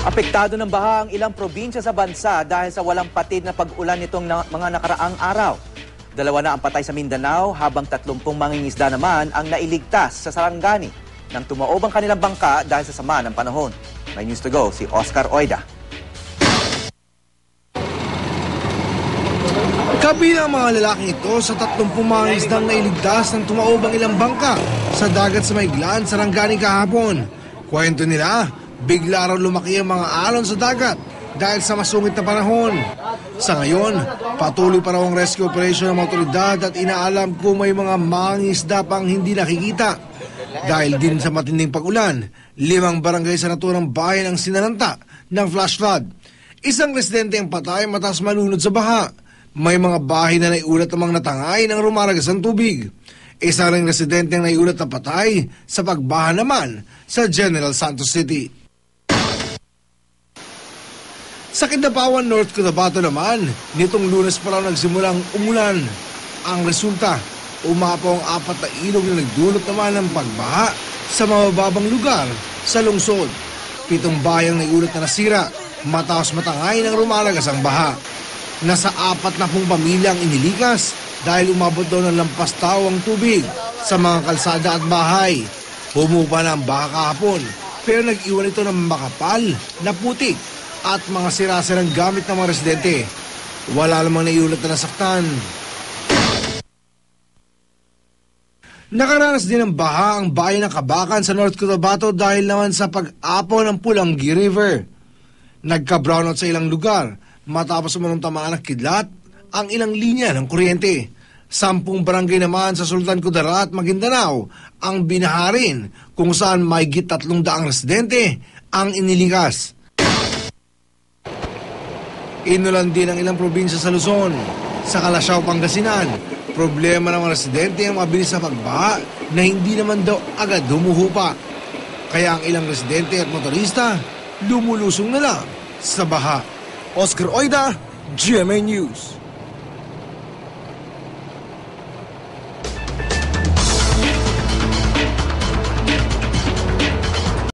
Apektado ng baha ang ilang probinsya sa bansa dahil sa walang patid na pag-ulan nitong mga nakaraang araw. 2 na ang patay sa Mindanao habang 30 mangingisda naman ang nailigtas sa Sarangani nang tumaob ang kanilang bangka dahil sa sama ng panahon. May news to go si Oscar Oida. Kabilang mga lalaking ito sa 30 mangingisdang nailigtas nang tumaob ang ilang bangka sa dagat sa Maiglan, Sarangani kahapon. Kwento nila, bigla raw lumaki ang mga alon sa dagat dahil sa masungit na panahon. Sa ngayon, patuloy pa raw ang rescue operation ng mga otoridad at inaalam kung may mga mangingisda pang hindi nakikita. Dahil din sa matinding pag-ulan, 5 barangay sa naturang bayan ang sinalanta ng flash flood. Isang residente ang patay matapos malunod sa baha. May mga bahay na naiulat namang natangay ng rumaragas ang tubig. Isa ring residente ang naiulat na patay sa pagbaha naman sa General Santos City. Sa Kidapawan, North Cotabato naman, nitong Lunes pa raw nagsimulang umulan. Ang resulta, umapaw ang 4 na ilog na nagdulot naman ng pagbaha sa mababang lugar sa lungsod. 7 bayang naiulat na nasira matapos matangay ng rumalagas ang baha. Nasa 40 pamilya ang inilikas dahil umabot daw ng lampas tao ang tubig sa mga kalsada at bahay. Humupa na ang baha kahapon pero nag-iwan ito ng makapal na putik at mga sira-sirang gamit ng mga residente. Wala lamang naiulat na nasaktan. Nakaranas din ng baha ang bayan ng Kabakan sa North Cotabato dahil naman sa pag-apaw ng Pulangi River. Nagka-brownout sa ilang lugar matapos umanong tamaan ng kidlat ang ilang linya ng kuryente. 10 barangay naman sa Sultan Kudarat, Maguindanao ang binaharin kung saan may higit 300 residente ang inilikas. Inulan din ang ilang probinsya sa Luzon. Sa Calasiao, Pangasinan, problema ng mga residente ang mabilis sa pagbaha na hindi naman daw agad humuhupa. Kaya ang ilang residente at motorista lumulusong na lang sa baha. Oscar Oida, GMA News.